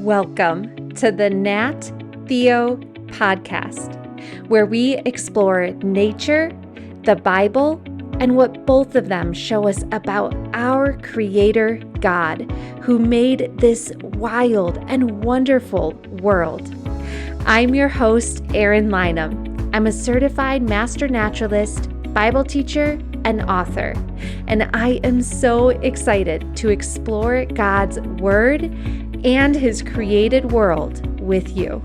Welcome to the Nat Theo podcast, where we explore nature, the Bible, and what both of them show us about our Creator God, who made this wild and wonderful world. I'm your host, Erin Lynham. I'm a certified master naturalist, Bible teacher, and author, and I am so excited to explore God's Word and His created world with you.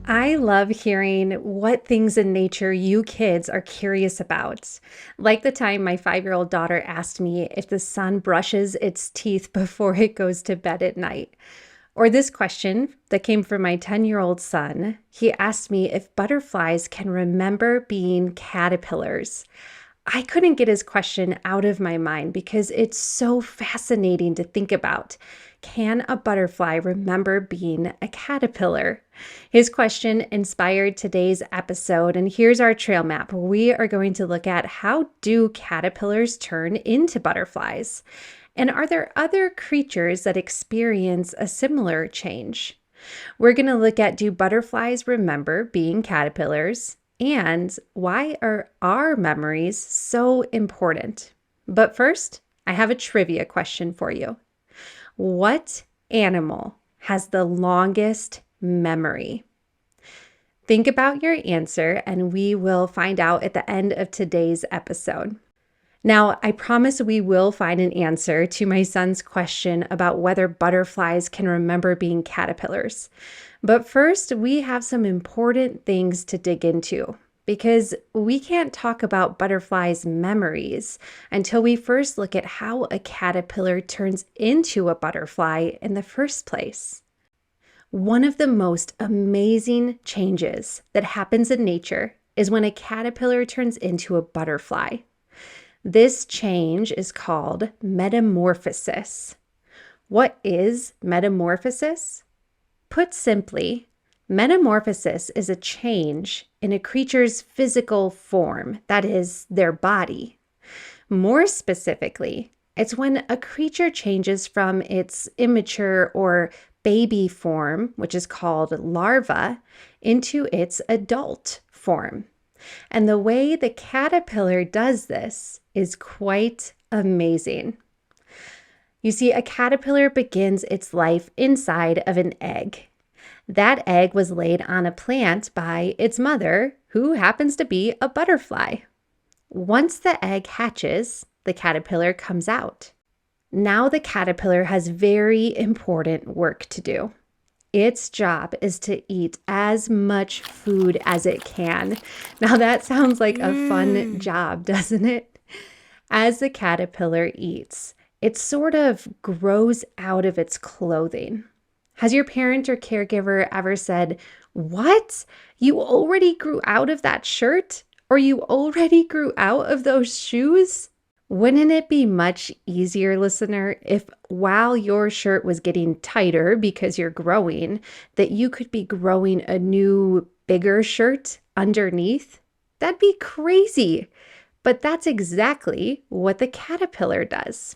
I love hearing what things in nature you kids are curious about. Like the time my 5-year-old daughter asked me if the sun brushes its teeth before it goes to bed at night. Or this question that came from my 10-year-old son. He asked me if butterflies can remember being caterpillars. I couldn't get his question out of my mind because it's so fascinating to think about. Can a butterfly remember being a caterpillar? His question inspired today's episode, and here's our trail map. We are going to look at how do caterpillars turn into butterflies? And are there other creatures that experience a similar change? We're going to look at, do butterflies remember being caterpillars? And why are our memories so important? But first, I have a trivia question for you. What animal has the longest memory? Think about your answer, and we will find out at the end of today's episode. Now, I promise we will find an answer to my son's question about whether butterflies can remember being caterpillars. But first, we have some important things to dig into because we can't talk about butterflies' memories until we first look at how a caterpillar turns into a butterfly in the first place. One of the most amazing changes that happens in nature is when a caterpillar turns into a butterfly. This change is called metamorphosis. What is metamorphosis? Put simply, metamorphosis is a change in a creature's physical form, that is, their body. More specifically, it's when a creature changes from its immature or baby form, which is called larva, into its adult form. And the way the caterpillar does this is quite amazing. You see, a caterpillar begins its life inside of an egg. That egg was laid on a plant by its mother, who happens to be a butterfly. Once the egg hatches, the caterpillar comes out. Now the caterpillar has very important work to do. Its job is to eat as much food as it can. Now that sounds like a fun job, doesn't it? As the caterpillar eats, it sort of grows out of its clothing. Has your parent or caregiver ever said, "What? You already grew out of that shirt? Or you already grew out of those shoes?" Wouldn't it be much easier, listener, if while your shirt was getting tighter because you're growing, that you could be growing a new, bigger shirt underneath? That'd be crazy. But that's exactly what the caterpillar does.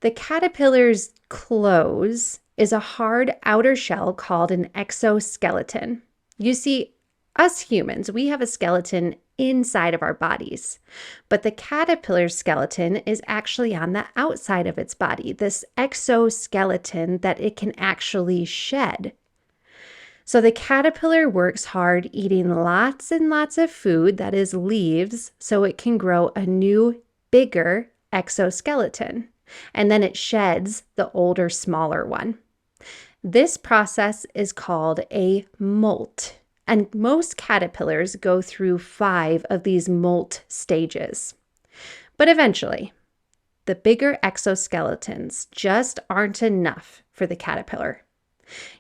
The caterpillar's clothes is a hard outer shell called an exoskeleton. You see, us humans, we have a skeleton inside of our bodies, but the caterpillar's skeleton is actually on the outside of its body, this exoskeleton that it can actually shed. So the caterpillar works hard eating lots and lots of food, that is leaves, so it can grow a new, bigger exoskeleton, and then it sheds the older, smaller one. This process is called a molt. And most caterpillars go through 5 of these molt stages. But eventually, the bigger exoskeletons just aren't enough for the caterpillar.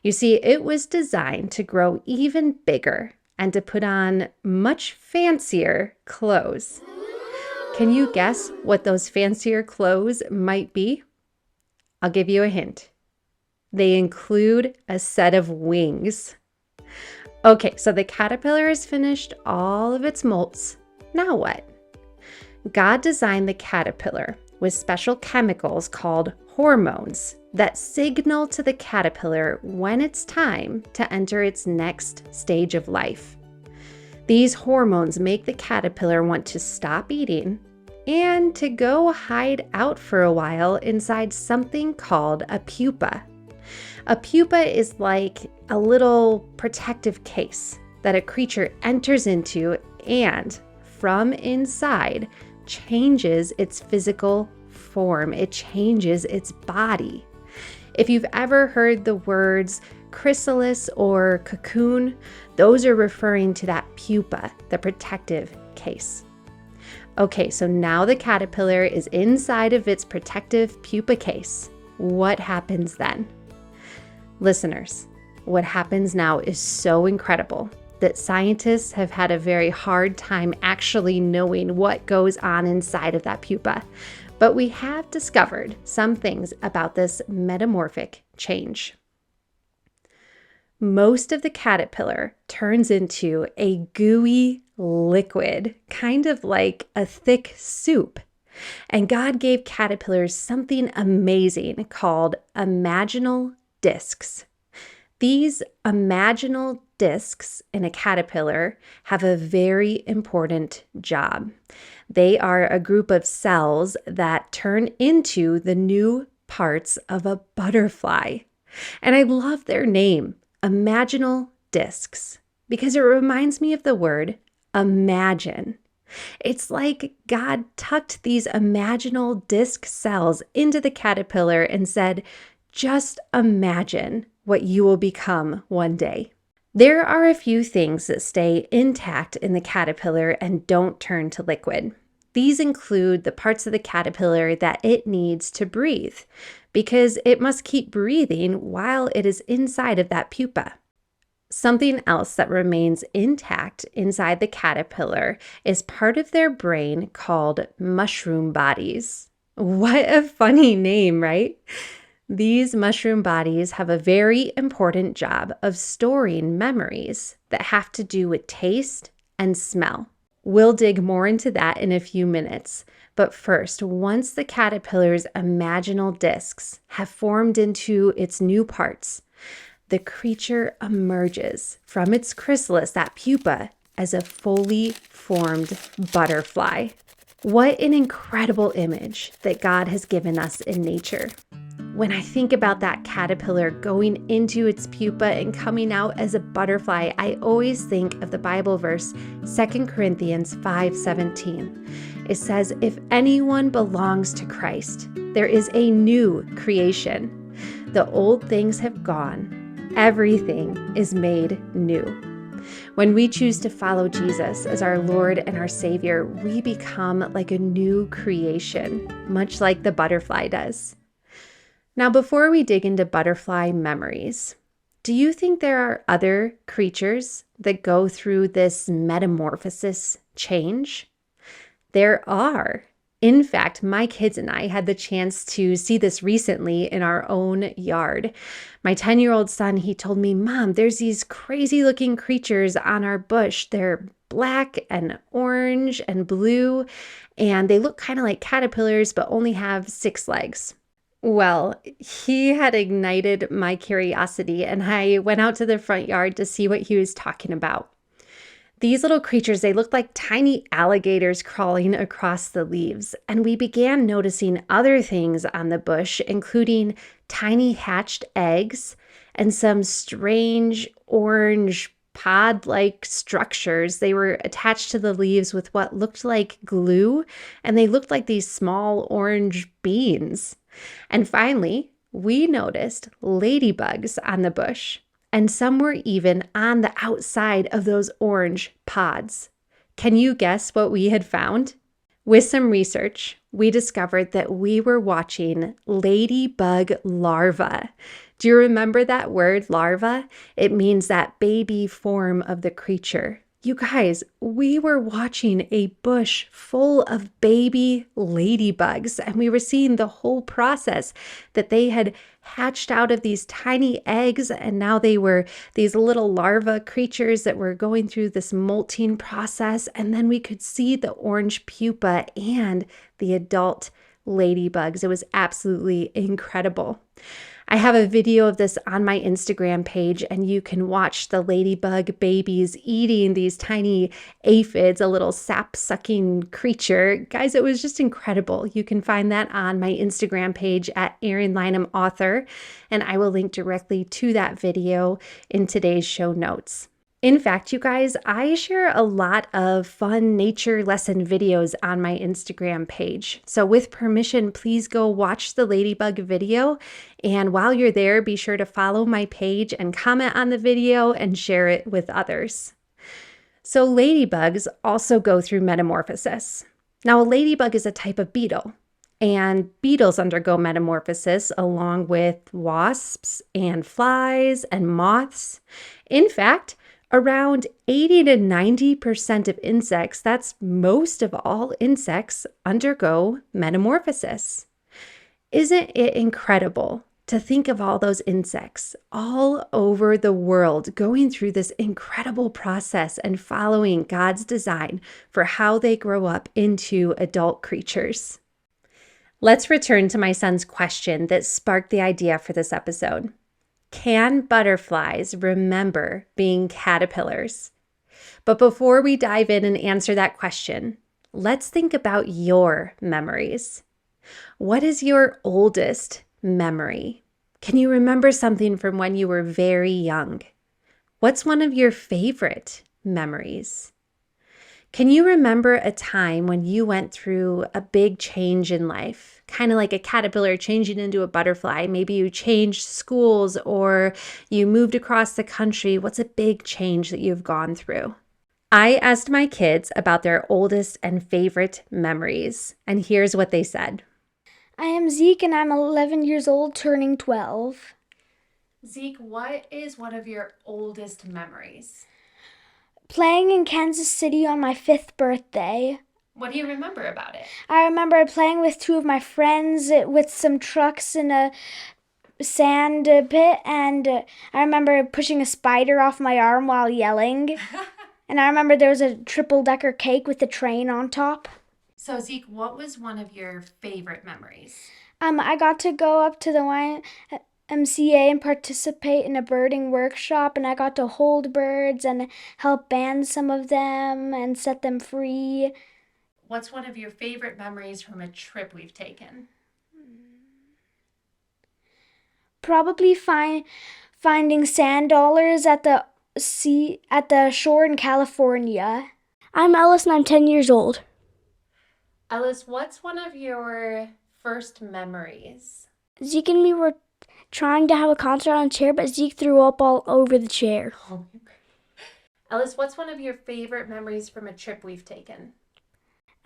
You see, it was designed to grow even bigger and to put on much fancier clothes. Can you guess what those fancier clothes might be? I'll give you a hint. They include a set of wings. Okay, so the caterpillar has finished all of its molts. Now what? God designed the caterpillar with special chemicals called hormones that signal to the caterpillar when it's time to enter its next stage of life. These hormones make the caterpillar want to stop eating and to go hide out for a while inside something called a pupa. A pupa is like a little protective case that a creature enters into and, from inside, changes its physical form. It changes its body. If you've ever heard the words chrysalis or cocoon, those are referring to that pupa, the protective case. Okay, so now the caterpillar is inside of its protective pupa case. What happens then? Listeners, what happens now is so incredible that scientists have had a very hard time actually knowing what goes on inside of that pupa. But we have discovered some things about this metamorphic change. Most of the caterpillar turns into a gooey liquid, kind of like a thick soup. And God gave caterpillars something amazing called imaginal discs. These imaginal discs in a caterpillar have a very important job. They are a group of cells that turn into the new parts of a butterfly. And I love their name, imaginal discs, because it reminds me of the word imagine. It's like God tucked these imaginal disc cells into the caterpillar and said, just imagine what you will become one day. There are a few things that stay intact in the caterpillar and don't turn to liquid. These include the parts of the caterpillar that it needs to breathe, because it must keep breathing while it is inside of that pupa. Something else that remains intact inside the caterpillar is part of their brain called mushroom bodies. What a funny name, right? These mushroom bodies have a very important job of storing memories that have to do with taste and smell. We'll dig more into that in a few minutes. But first, once the caterpillar's imaginal discs have formed into its new parts, the creature emerges from its chrysalis, that pupa, as a fully formed butterfly. What an incredible image that God has given us in nature. When I think about that caterpillar going into its pupa and coming out as a butterfly, I always think of the Bible verse 2 Corinthians 5:17. It says, if anyone belongs to Christ, there is a new creation. The old things have gone. Everything is made new. When we choose to follow Jesus as our Lord and our Savior, we become like a new creation, much like the butterfly does. Now, before we dig into butterfly memories, do you think there are other creatures that go through this metamorphosis change? There are. In fact, my kids and I had the chance to see this recently in our own yard. My 10-year-old son, he told me, Mom, there's these crazy looking creatures on our bush. They're black and orange and blue, and they look kind of like caterpillars, but only have 6 legs. Well, he had ignited my curiosity, and I went out to the front yard to see what he was talking about. These little creatures, they looked like tiny alligators crawling across the leaves, and we began noticing other things on the bush, including tiny hatched eggs and some strange orange pod-like structures. They were attached to the leaves with what looked like glue, and they looked like these small orange beans. And finally, we noticed ladybugs on the bush. And some were even on the outside of those orange pods. Can you guess what we had found? With some research, we discovered that we were watching ladybug larvae. Do you remember that word, larva? It means that baby form of the creature. You guys, we were watching a bush full of baby ladybugs, and we were seeing the whole process that they had hatched out of these tiny eggs, and now they were these little larva creatures that were going through this molting process, and then we could see the orange pupa and the adult ladybugs. It was absolutely incredible. I have a video of this on my Instagram page, and you can watch the ladybug babies eating these tiny aphids, a little sap-sucking creature. Guys, it was just incredible. You can find that on my Instagram page at Erin Lynham Author, and I will link directly to that video in today's show notes. In fact, you guys, I share a lot of fun nature lesson videos on my Instagram page. So with permission, please go watch the ladybug video. And while you're there, be sure to follow my page and comment on the video and share it with others. So ladybugs also go through metamorphosis. Now, a ladybug is a type of beetle. And beetles undergo metamorphosis along with wasps and flies and moths. In fact, around 80 to 90% of insects, that's most of all insects, undergo metamorphosis. Isn't it incredible to think of all those insects all over the world going through this incredible process and following God's design for how they grow up into adult creatures? Let's return to my son's question that sparked the idea for this episode. Can butterflies remember being caterpillars? But before we dive in and answer that question, let's think about your memories. What is your oldest memory? Can you remember something from when you were very young? What's one of your favorite memories? Can you remember a time when you went through a big change in life, kind of like a caterpillar changing into a butterfly? Maybe you changed schools or you moved across the country. What's a big change that you've gone through? I asked my kids about their oldest and favorite memories, and here's what they said. I am Zeke and I'm 11 years old, turning 12. Zeke, what is one of your oldest memories? Playing in Kansas City on my 5th birthday. What do you remember about it? I remember playing with two of my friends with some trucks in a sand pit, and I remember pushing a spider off my arm while yelling. And I remember there was a triple-decker cake with a train on top. So Zeke, what was one of your favorite memories? I got to go up to the YMCA and participate in a birding workshop, and I got to hold birds and help band some of them and set them free. What's one of your favorite memories from a trip we've taken? Probably finding sand dollars at the shore in California. I'm Ellis and I'm 10 years old. Ellis, what's one of your first memories? Zeke and me were trying to have a concert on a chair, but Zeke threw up all over the chair. Ellis, what's one of your favorite memories from a trip we've taken?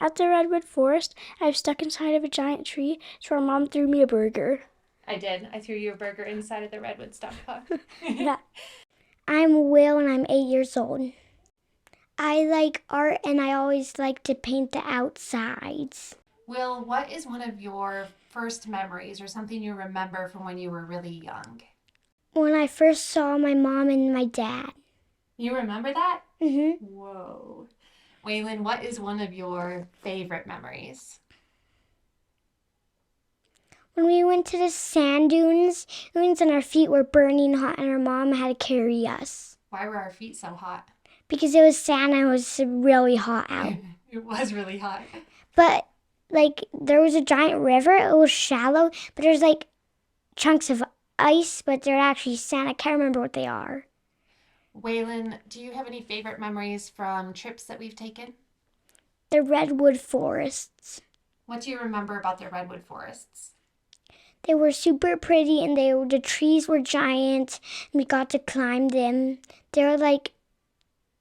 At the redwood forest, I was stuck inside of a giant tree, so our mom threw me a burger. I did. I threw you a burger inside of the redwood stump, huh? Yeah. I'm Will and I'm 8 years old. I like art and I always like to paint the outsides. Will, what is one of your first memories or something you remember from when you were really young? When I first saw my mom and my dad. You remember that? Mm-hmm. Whoa. Waylon, what is one of your favorite memories? When we went to the sand dunes and our feet were burning hot and our mom had to carry us. Why were our feet so hot? Because it was sand and it was really hot out. It was really hot. But, there was a giant river. It was shallow, but there's, chunks of ice, but they're actually sand. I can't remember what they are. Waylon, do you have any favorite memories from trips that we've taken? The redwood forests. What do you remember about the redwood forests? They were super pretty and the trees were giant and we got to climb them. They were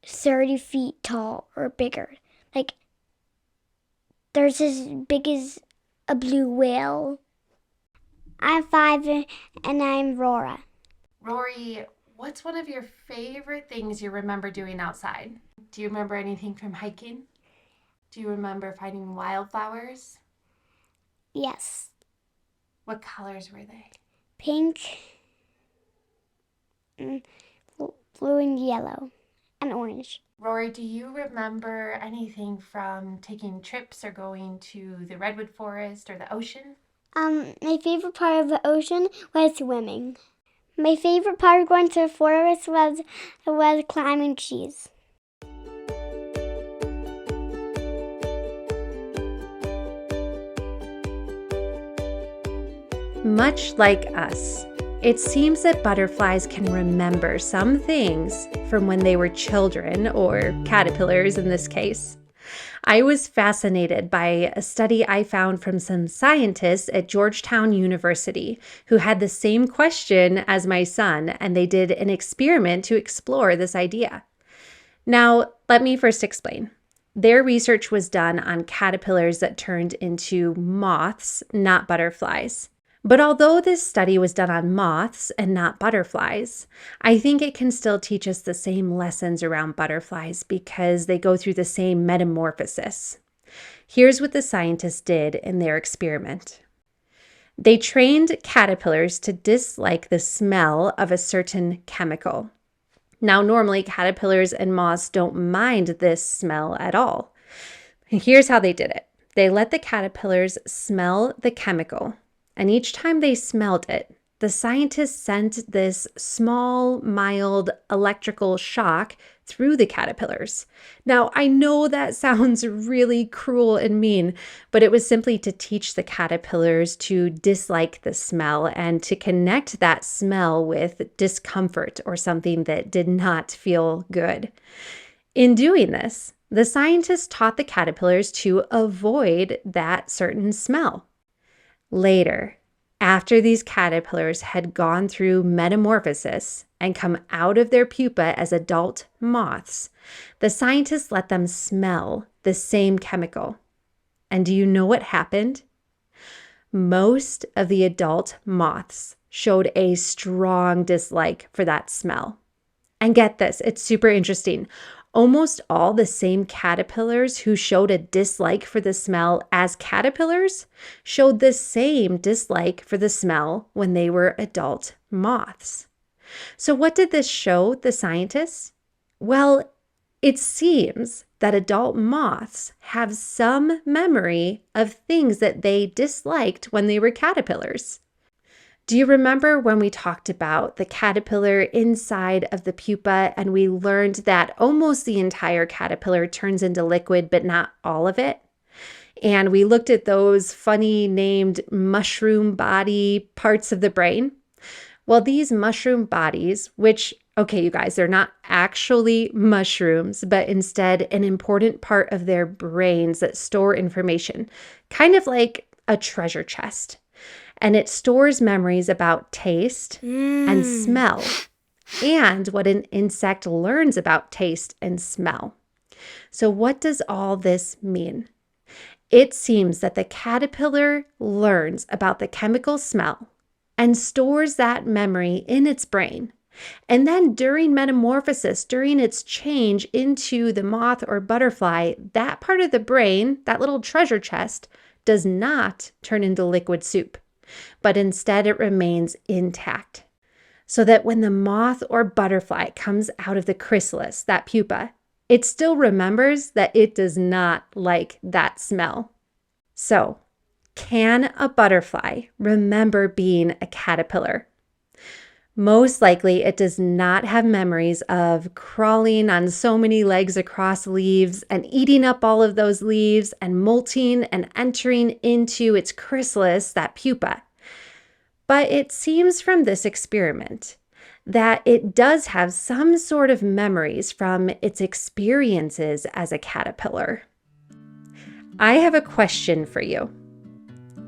30 feet tall or bigger. There's as big as a blue whale. I'm 5 and I'm Rora. Rory, what's one of your favorite things you remember doing outside? Do you remember anything from hiking? Do you remember finding wildflowers? Yes. What colors were they? Pink, blue and yellow, and orange. Rory, do you remember anything from taking trips or going to the redwood forest or the ocean? My favorite part of the ocean was swimming. My favorite part of going to the forest was climbing trees. Much like us, it seems that butterflies can remember some things from when they were children, or caterpillars in this case. I was fascinated by a study I found from some scientists at Georgetown University who had the same question as my son, and they did an experiment to explore this idea. Now, let me first explain. Their research was done on caterpillars that turned into moths, not butterflies. But although this study was done on moths and not butterflies, I think it can still teach us the same lessons around butterflies because they go through the same metamorphosis. Here's what the scientists did in their experiment. They trained caterpillars to dislike the smell of a certain chemical. Now, normally caterpillars and moths don't mind this smell at all. Here's how they did it. They let the caterpillars smell the chemical. And each time they smelled it, the scientists sent this small, mild electrical shock through the caterpillars. Now, I know that sounds really cruel and mean, but it was simply to teach the caterpillars to dislike the smell and to connect that smell with discomfort or something that did not feel good. In doing this, the scientists taught the caterpillars to avoid that certain smell. Later, after these caterpillars had gone through metamorphosis and come out of their pupa as adult moths, the scientists let them smell the same chemical. And do you know what happened? Most of the adult moths showed a strong dislike for that smell. And get this, it's super interesting. Almost all the same caterpillars who showed a dislike for the smell as caterpillars showed the same dislike for the smell when they were adult moths. So what did this show the scientists? Well, it seems that adult moths have some memory of things that they disliked when they were caterpillars. Do you remember when we talked about the caterpillar inside of the pupa and we learned that almost the entire caterpillar turns into liquid, but not all of it? And we looked at those funny named mushroom body parts of the brain. Well, these mushroom bodies, which, okay, you guys, they're not actually mushrooms, but instead an important part of their brains that store information, kind of like a treasure chest. And it stores memories about taste and smell and what an insect learns about taste and smell. So what does all this mean? It seems that the caterpillar learns about the chemical smell and stores that memory in its brain. And then during metamorphosis, during its change into the moth or butterfly, that part of the brain, that little treasure chest, does not turn into liquid soup, but instead it remains intact. So that when the moth or butterfly comes out of the chrysalis, that pupa, it still remembers that it does not like that smell. So, can a butterfly remember being a caterpillar? Most likely, it does not have memories of crawling on so many legs across leaves and eating up all of those leaves and molting and entering into its chrysalis, that pupa. But it seems from this experiment that it does have some sort of memories from its experiences as a caterpillar. I have a question for you.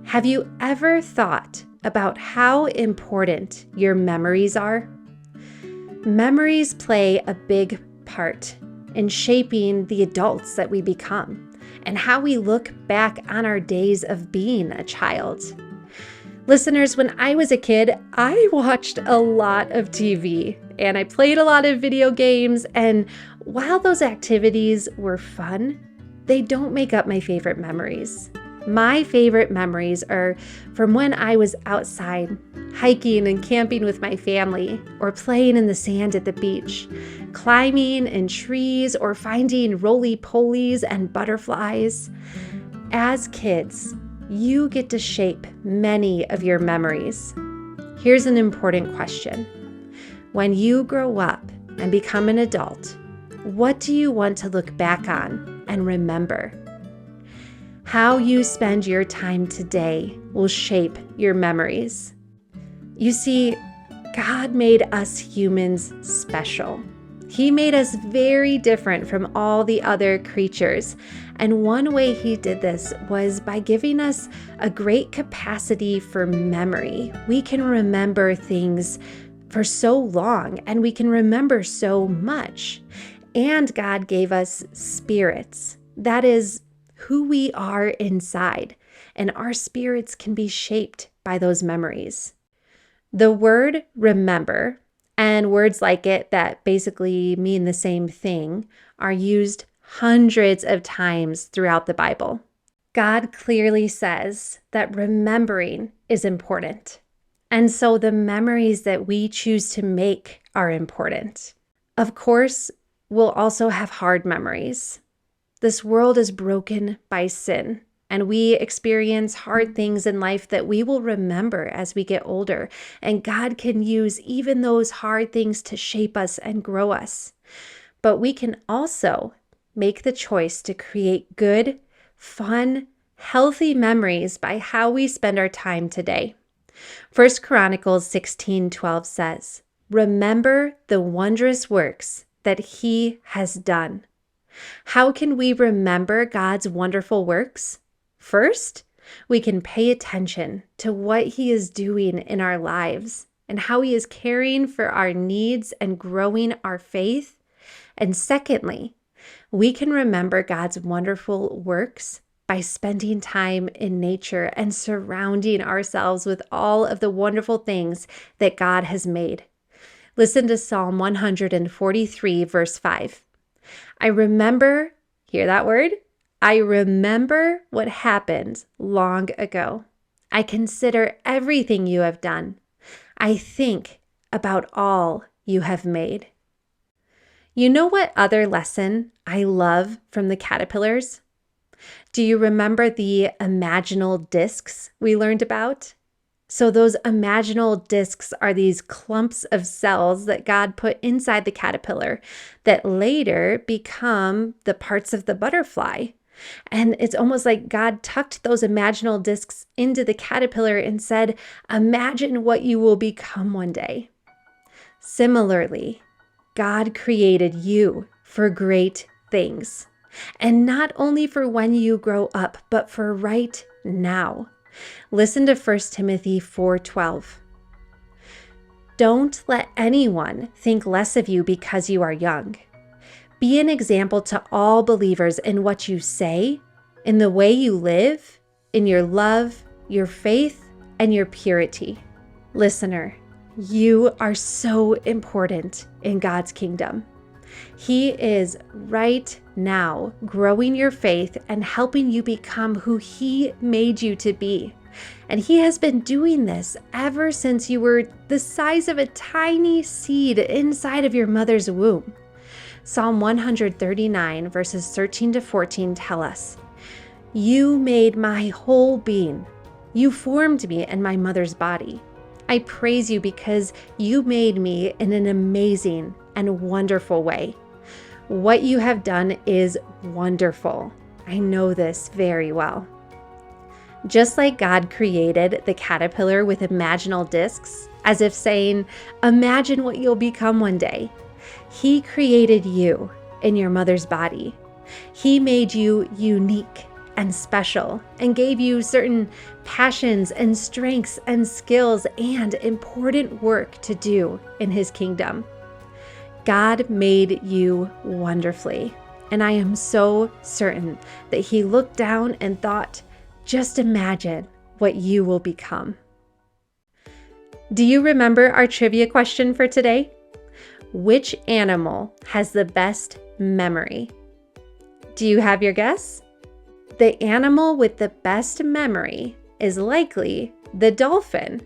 Have you ever thought about how important your memories are? Memories play a big part in shaping the adults that we become and how we look back on our days of being a child. Listeners, when I was a kid, I watched a lot of TV and I played a lot of video games, and while those activities were fun, they don't make up my favorite memories. My favorite memories are from when I was outside, hiking and camping with my family, or playing in the sand at the beach, climbing in trees, or finding roly-polies and butterflies. As kids, you get to shape many of your memories. Here's an important question. When you grow up and become an adult, what do you want to look back on and remember? How you spend your time today will shape your memories. You see, God made us humans special. He made us very different from all the other creatures. And one way He did this was by giving us a great capacity for memory. We can remember things for so long, and we can remember so much. And God gave us spirits. That is who we are inside, and our spirits can be shaped by those memories. The word remember and words like it that basically mean the same thing are used hundreds of times throughout the Bible. God clearly says that remembering is important, and so the memories that we choose to make are important. Of course, we'll also have hard memories. This world is broken by sin, and we experience hard things in life that we will remember as we get older. And God can use even those hard things to shape us and grow us. But we can also make the choice to create good, fun, healthy memories by how we spend our time today. 1 Chronicles 16:12 says, "Remember the wondrous works that He has done." How can we remember God's wonderful works? First, we can pay attention to what He is doing in our lives and how He is caring for our needs and growing our faith. And secondly, we can remember God's wonderful works by spending time in nature and surrounding ourselves with all of the wonderful things that God has made. Listen to Psalm 143, verse 5. I remember, hear that word? I remember what happened long ago. I consider everything you have done. I think about all you have made. You know what other lesson I love from the caterpillars? Do you remember the imaginal discs we learned about? So those imaginal discs are these clumps of cells that God put inside the caterpillar that later become the parts of the butterfly. And it's almost like God tucked those imaginal discs into the caterpillar and said, imagine what you will become one day. Similarly, God created you for great things. And not only for when you grow up, but for right now. Listen to 1 Timothy 4:12. Don't let anyone think less of you because you are young. Be an example to all believers in what you say, in the way you live, in your love, your faith, and your purity. Listener, you are so important in God's kingdom. He is right now growing your faith and helping you become who He made you to be. And He has been doing this ever since you were the size of a tiny seed inside of your mother's womb. Psalm 139 verses 13 to 14 tell us, "You made my whole being. You formed me in my mother's body. I praise you because you made me in an amazing and wonderful way. What you have done is wonderful. I know this very well." Just like God created the caterpillar with imaginal discs, as if saying, imagine what you'll become one day, He created you in your mother's body. He made you unique and special and gave you certain passions and strengths and skills and important work to do in His kingdom. God made you wonderfully, and I am so certain that He looked down and thought, just imagine what you will become. Do you remember our trivia question for today? Which animal has the best memory? Do you have your guess? the animal with the best memory is likely the dolphin.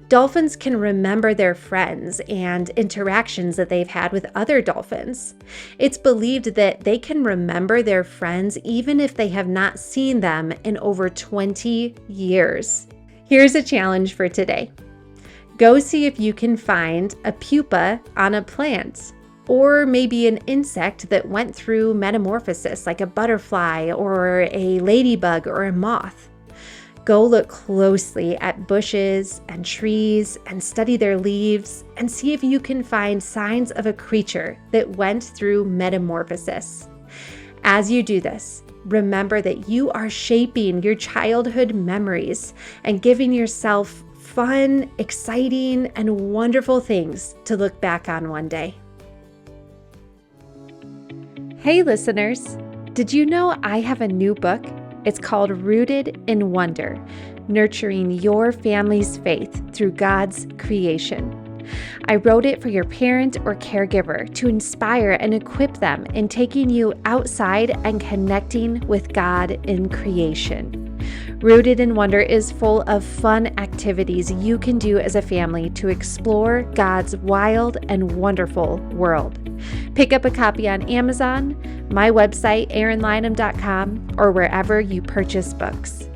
Dolphins can remember their friends and interactions that they've had with other dolphins. It's believed that they can remember their friends even if they have not seen them in over 20 years. Here's a challenge for today. Go see if you can find a pupa on a plant, or maybe an insect that went through metamorphosis, like a butterfly or a ladybug or a moth. Go look closely at bushes and trees and study their leaves and see if you can find signs of a creature that went through metamorphosis. As you do this, remember that you are shaping your childhood memories and giving yourself fun, exciting, and wonderful things to look back on one day. Hey listeners, did you know I have a new book? It's called Rooted in Wonder, Nurturing Your Family's Faith Through God's Creation. I wrote it for your parent or caregiver to inspire and equip them in taking you outside and connecting with God in creation. Rooted in Wonder is full of fun activities you can do as a family to explore God's wild and wonderful world. Pick up a copy on Amazon, my website, erinlynham.com, or wherever you purchase books.